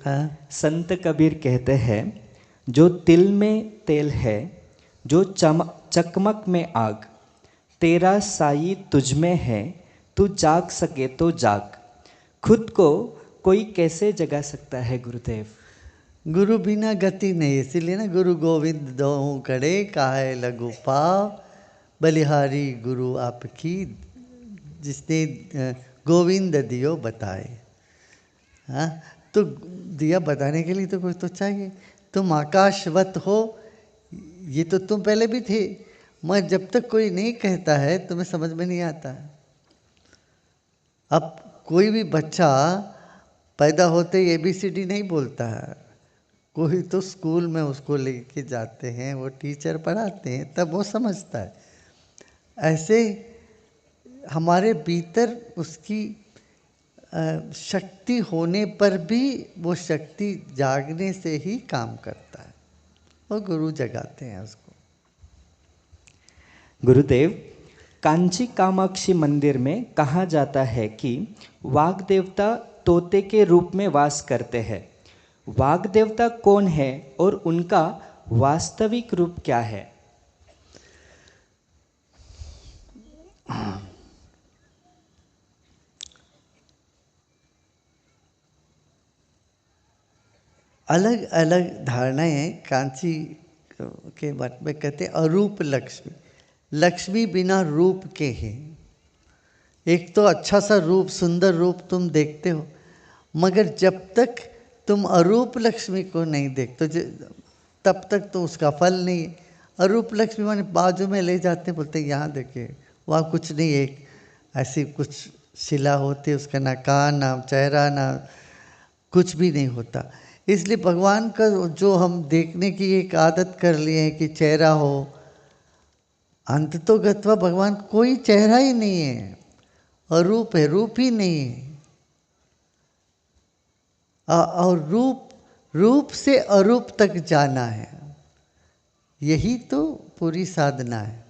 हाँ। संत कबीर कहते हैं, जो तिल में तेल है, जो चकमक में आग, तेरा साई तुझ में है, तू जाग सके तो जाग। खुद को कोई कैसे जगा सकता है गुरुदेव? गुरु बिना गति नहीं, इसीलिए ना गुरु गोविंद दोहु करे काहे लगु पाव, बलिहारी गुरु आपकी जिसने गोविंद दियो बताए। हाँ, तो दिया बताने के लिए तो कुछ तो चाहिए। तुम आकाशवत हो, ये तो तुम पहले भी थे, मगर जब तक कोई नहीं कहता है तुम्हें समझ में नहीं आता है। अब कोई भी बच्चा पैदा होते ही ABCD नहीं बोलता है, कोई तो स्कूल में उसको लेके जाते हैं, वो टीचर पढ़ाते हैं, तब वो समझता है। ऐसे हमारे भीतर उसकी शक्ति होने पर भी वो शक्ति जागने से ही काम करता है, और गुरु जगाते हैं उसको। गुरुदेव, कांची कामाक्षी मंदिर में कहा जाता है कि वाग देवता तोते के रूप में वास करते हैं। वाग देवता कौन है और उनका वास्तविक रूप क्या है? अलग अलग धारणाएं कांची के मत में कहते हैं अरूप लक्ष्मी। लक्ष्मी बिना रूप के हैं। एक तो अच्छा सा रूप, सुंदर रूप तुम देखते हो, मगर जब तक तुम अरूप लक्ष्मी को नहीं देखते तब तक तो उसका फल नहीं है। अरूप लक्ष्मी माने बाजू में ले जाते हैं, बोलते हैं यहाँ देखिए, वहाँ कुछ नहीं, एक ऐसी कुछ शिला होती है, उसका ना कान ना चेहरा ना कुछ भी नहीं होता। इसलिए भगवान का जो हम देखने की एक आदत कर लिए हैं कि चेहरा हो, अंत तो गत्वा भगवान कोई चेहरा ही नहीं है, अरूप है, रूप ही नहीं है। और रूप से अरूप तक जाना है, यही तो पूरी साधना है।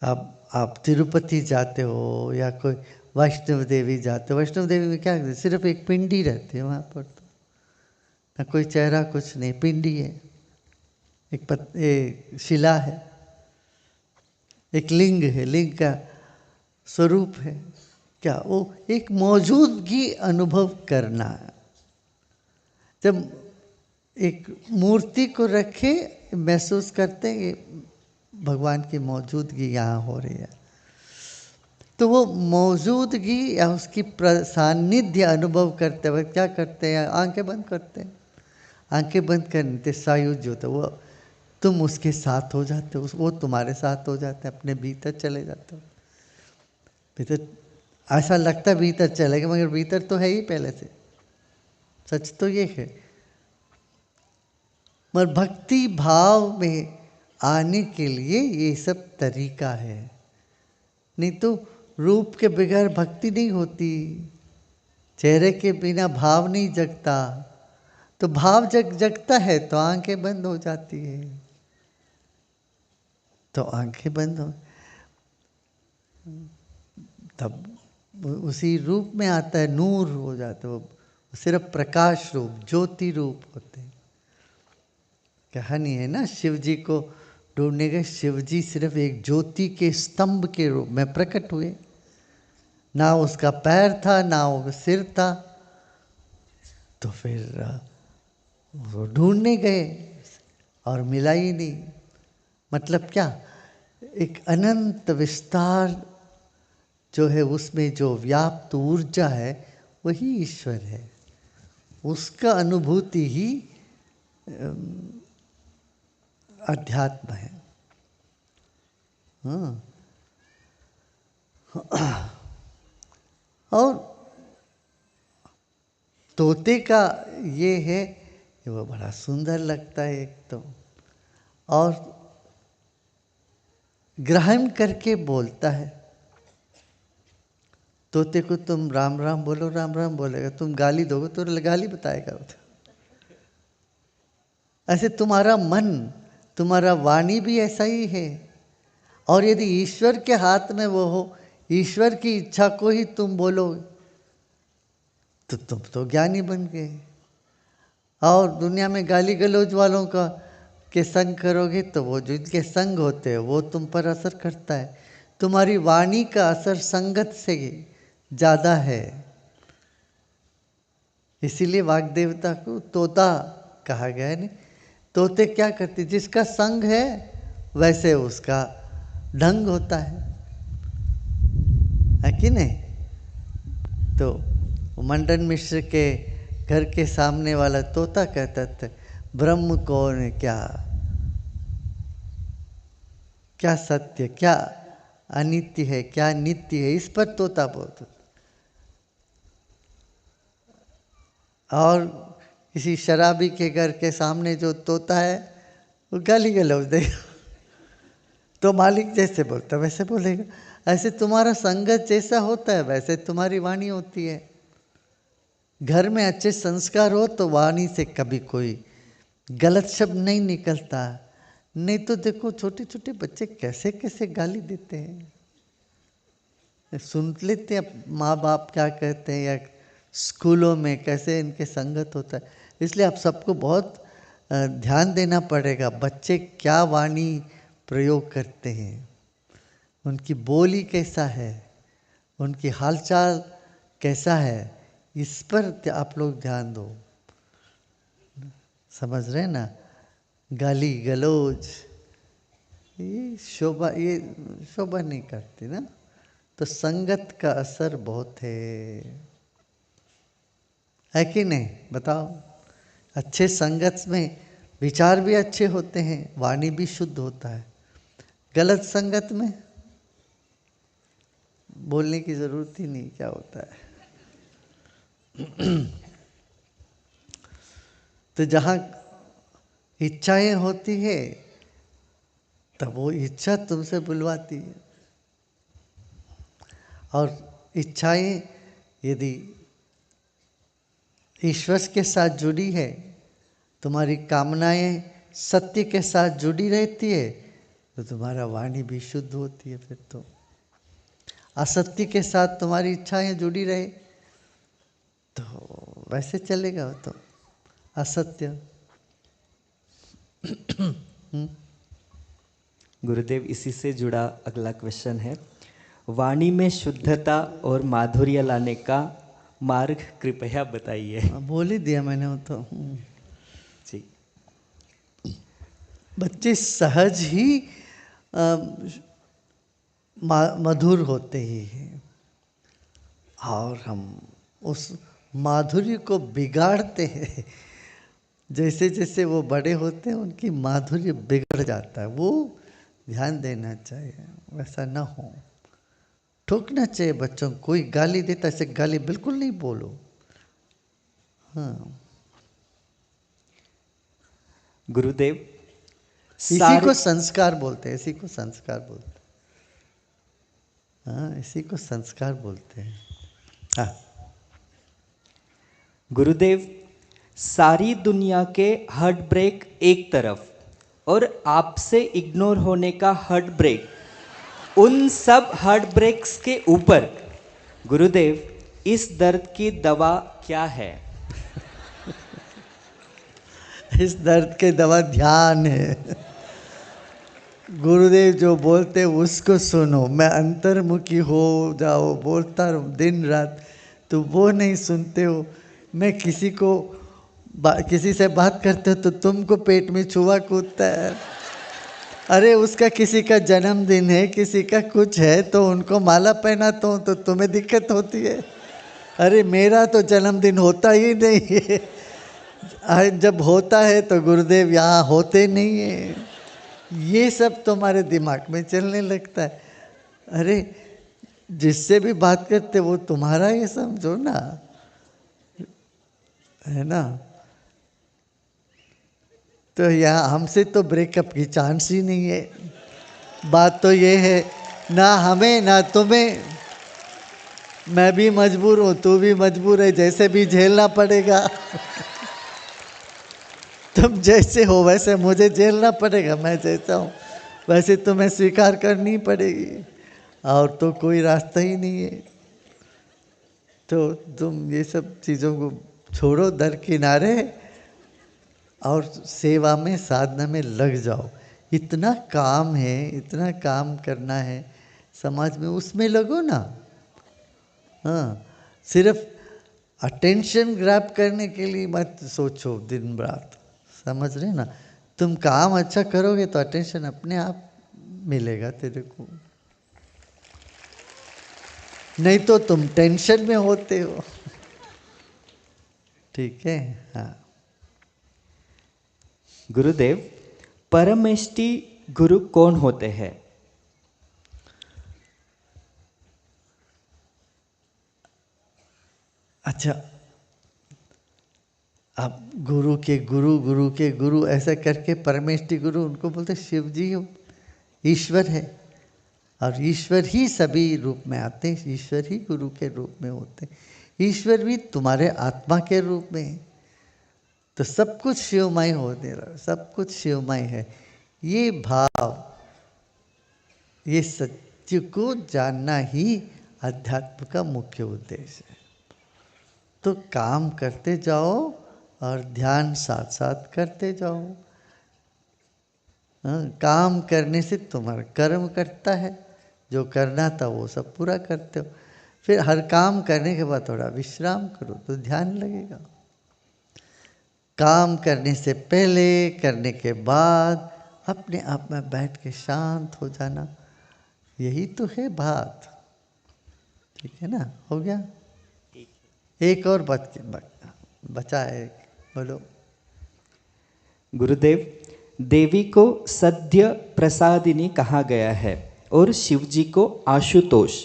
अब आप तिरुपति जाते हो या कोई वैष्णव देवी जाते हो, वैष्णव देवी में क्या सिर्फ एक पिंडी रहती है वहाँ पर, तो ना कोई चेहरा कुछ नहीं, पिंडी है, एक शिला है, एक लिंग है, लिंग का स्वरूप है। क्या वो एक मौजूदगी अनुभव करना है। जब एक मूर्ति को रखे महसूस करते हैं भगवान की मौजूदगी यहाँ हो रही है, तो वो मौजूदगी या उसकी सानिध्य अनुभव करते वक्त क्या करते हैं, आंखें बंद करते हैं। आंखें बंद करने सायुज्य होता है, वो तुम उसके साथ हो जाते हो, वो तुम्हारे साथ हो जाते हैं, अपने भीतर चले जाते हो। भीतर ऐसा लगता है भीतर चलेगा, मगर भीतर तो है ही पहले से, सच तो ये है। मगर भक्ति भाव में आने के लिए ये सब तरीका है, नहीं तो रूप के बगैर भक्ति नहीं होती, चेहरे के बिना भाव नहीं जगता। तो भाव जगता है तो आंखें बंद हो जाती है, तो आंखें बंद हो तब उसी रूप में आता है, नूर हो जाता है, वो सिर्फ प्रकाश रूप, ज्योति रूप होते हैं। कहानी है ना, शिव जी को ढूंढने गए, शिव जी सिर्फ एक ज्योति के स्तंभ के रूप में प्रकट हुए, ना उसका पैर था ना वो सिर था। तो फिर वो ढूंढने गए और मिला ही नहीं। मतलब क्या, एक अनंत विस्तार जो है, उसमें जो व्याप्त ऊर्जा है वही ईश्वर है, उसका अनुभूति ही अध्यात्म है। हाँ। और तोते का ये है कि वो बड़ा सुंदर लगता है एक तो, और ग्रहण करके बोलता है। तोते को तुम राम राम बोलो, राम राम बोलेगा, तुम गाली दोगे तो गाली बताएगा। ऐसे तुम्हारा मन, तुम्हारा वाणी भी ऐसा ही है। और यदि ईश्वर के हाथ में वो हो, ईश्वर की इच्छा को ही तुम बोलोगे, तो तुम तो ज्ञानी बन गए। और दुनिया में गाली गलौज वालों का के संग करोगे तो वो जो इनके संग होते हैं वो तुम पर असर करता है। तुम्हारी वाणी का असर संगत से ज़्यादा है। इसीलिए वाग देवता को तोता कहा गया है। नहीं, तोते क्या करते, जिसका संग है वैसे उसका ढंग होता है कि नहीं। तो मंडन मिश्र के घर के सामने वाला तोता कहता था, ब्रह्म कौन है, क्या क्या सत्य, क्या अनित्य है, क्या नित्य है, इस पर तोता बोलता। और किसी शराबी के घर के सामने जो तोता है वो गाली गलौज देगा, तो मालिक जैसे बोलता वैसे बोलेगा। ऐसे तुम्हारा संगत जैसा होता है वैसे तुम्हारी वाणी होती है। घर में अच्छे संस्कार हो तो वाणी से कभी कोई गलत शब्द नहीं निकलता। नहीं तो देखो छोटे छोटे बच्चे कैसे कैसे गाली देते हैं, सुन लेते हैं माँ बाप क्या कहते हैं, या स्कूलों में कैसे इनके संगत होता है। इसलिए आप सबको बहुत ध्यान देना पड़ेगा, बच्चे क्या वाणी प्रयोग करते हैं, उनकी बोली कैसा है, उनकी हालचाल कैसा है, इस पर आप लोग ध्यान दो। समझ रहे ना, गाली गलौज ये शोभा नहीं करती ना। तो संगत का असर बहुत है कि नहीं, बताओ। अच्छे संगत में विचार भी अच्छे होते हैं, वाणी भी शुद्ध होता है। गलत संगत में बोलने की जरूरत ही नहीं, क्या होता है। तो जहाँ इच्छाएं होती है तब वो इच्छा तुमसे बुलवाती है। और इच्छाएं यदि ईश्वर के साथ जुड़ी है, तुम्हारी कामनाएं सत्य के साथ जुड़ी रहती है, तो तुम्हारा वाणी भी शुद्ध होती है। फिर तो असत्य के साथ तुम्हारी इच्छाएं जुड़ी रहे तो वैसे चलेगा, तो असत्य। गुरुदेव, इसी से जुड़ा अगला क्वेश्चन है, वाणी में शुद्धता और माधुर्य लाने का मार्ग कृपया बताइए। बोल ही दिया मैंने वो तो। जी। बच्चे सहज ही मधुर होते ही हैं, और हम उस माधुर्य को बिगाड़ते हैं। जैसे जैसे वो बड़े होते हैं उनकी माधुर्य बिगड़ जाता है। वो ध्यान देना चाहिए, वैसा ना हो। ठोकना चाहिए बच्चों को, कोई गाली देता ऐसे गाली बिल्कुल नहीं बोलो। हाँ गुरुदेव, इसी को संस्कार बोलते हैं, इसी को संस्कार बोलते हैं। हाँ, इसी को संस्कार बोलते हैं। हाँ गुरुदेव, सारी दुनिया के हार्ट ब्रेक एक तरफ और आपसे इग्नोर होने का हार्ट ब्रेक, उन सब हार्ट ब्रेक्स के ऊपर गुरुदेव इस दर्द की दवा क्या है? इस दर्द के दवा ध्यान है। गुरुदेव जो बोलते उसको सुनो। मैं अंतर्मुखी हो जाओ बोलता रहूं दिन रात, तो वो नहीं सुनते हो। मैं किसी से बात करते हो तो तुमको पेट में छुआ कूदता है। अरे उसका किसी का जन्मदिन है, किसी का कुछ है, तो उनको माला पहनाता हूँ तो तुम्हें दिक्कत होती है। अरे मेरा तो जन्मदिन होता ही नहीं है। जब होता है तो गुरुदेव यहाँ होते नहीं है। ये सब तुम्हारे दिमाग में चलने लगता है। अरे जिससे भी बात करते वो तुम्हारा ये समझो ना, है ना। तो यहाँ हमसे तो ब्रेकअप की चांस ही नहीं है। बात तो ये है, ना हमें ना तुम्हें। मैं भी मजबूर हूँ, तू भी मजबूर है, जैसे भी झेलना पड़ेगा। तुम जैसे हो वैसे मुझे झेलना पड़ेगा, मैं जैसा हूँ वैसे तुम्हें स्वीकार करनी पड़ेगी, और तो कोई रास्ता ही नहीं है। तो तुम ये सब चीज़ों को छोड़ो दर किनारे और सेवा में साधना में लग जाओ। इतना काम है, इतना काम करना है समाज में, उसमें लगो ना। हाँ, सिर्फ अटेंशन ग्रैब करने के लिए मत सोचो दिन रात, समझ रहे ना। तुम काम अच्छा करोगे तो अटेंशन अपने आप मिलेगा तेरे को, नहीं तो तुम टेंशन में होते हो। ठीक है। हाँ गुरुदेव, परमेष्टि गुरु कौन होते हैं? अच्छा, अब गुरु के गुरु, गुरु के गुरु ऐसा करके परमेष्टि गुरु उनको बोलते शिव जी हो, ईश्वर है। और ईश्वर ही सभी रूप में आते हैं, ईश्वर ही गुरु के रूप में होते हैं। ईश्वर भी तुम्हारे आत्मा के रूप में है, तो सब कुछ शिवमय होने रहा, सब कुछ शिवमय है। ये भाव, ये सत्य को जानना ही अध्यात्म का मुख्य उद्देश्य है। तो काम करते जाओ और ध्यान साथ साथ करते जाओ। काम करने से तुम्हारा कर्म करता है, जो करना था वो सब पूरा करते हो। फिर हर काम करने के बाद थोड़ा विश्राम करो तो ध्यान लगेगा। काम करने से पहले, करने के बाद अपने आप में बैठ के शांत हो जाना, यही तो है बात। ठीक है ना, हो गया। एक और बचा है, बोलो। गुरुदेव, देवी को सद्य प्रसादिनी कहा गया है और शिवजी को आशुतोष।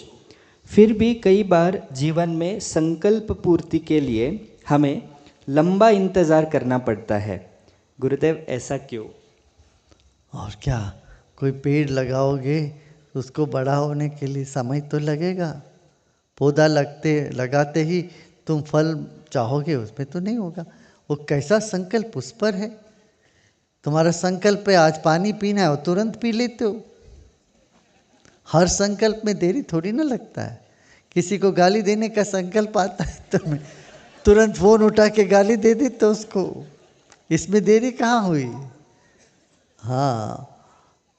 फिर भी कई बार जीवन में संकल्प पूर्ति के लिए हमें लंबा इंतज़ार करना पड़ता है। गुरुदेव, ऐसा क्यों? और क्या, कोई पेड़ लगाओगे उसको बड़ा होने के लिए समय तो लगेगा। पौधा लगाते ही तुम फल चाहोगे, उसमें तो नहीं होगा। वो कैसा संकल्प उस पर है। तुम्हारा संकल्प है आज पानी पीना है और तुरंत पी लेते हो। हर संकल्प में देरी थोड़ी ना लगता है। किसी को गाली देने का संकल्प आता है तो तुरंत फोन उठा के गाली दे देते उसको, इसमें देरी कहाँ हुई। हाँ,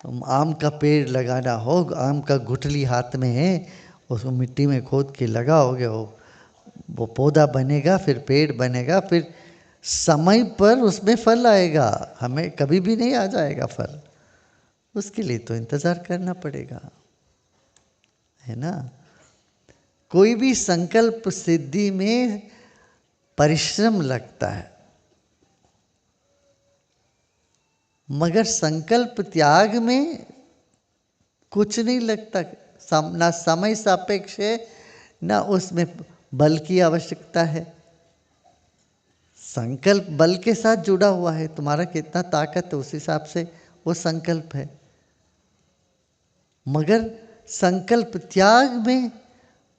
तुम आम का पेड़ लगाना हो, आम का गुठली हाथ में है, उसको मिट्टी में खोद के लगाओगे, वो पौधा बनेगा, फिर पेड़ बनेगा, फिर समय पर उसमें फल आएगा। हमें कभी भी नहीं आ जाएगा फल, उसके लिए तो इंतज़ार करना पड़ेगा, है ना। कोई भी संकल्प सिद्धि में परिश्रम लगता है, मगर संकल्प त्याग में कुछ नहीं लगता। ना समय सापेक्ष है, ना उसमें बल की आवश्यकता है। संकल्प बल के साथ जुड़ा हुआ है, तुम्हारा कितना ताकत है उस हिसाब से वो संकल्प है। मगर संकल्प त्याग में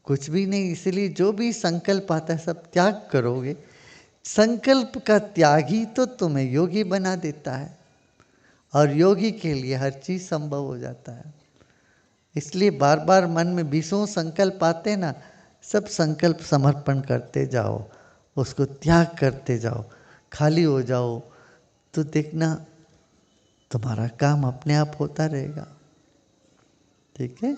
कुछ भी नहीं, इसलिए जो भी संकल्प आता है सब त्याग करोगे। संकल्प का त्याग ही तो तुम्हें योगी बना देता है, और योगी के लिए हर चीज़ संभव हो जाता है। इसलिए बार बार मन में 20 संकल्प आते ना, सब संकल्प समर्पण करते जाओ, उसको त्याग करते जाओ, खाली हो जाओ, तो देखना तुम्हारा काम अपने आप होता रहेगा। ठीक है।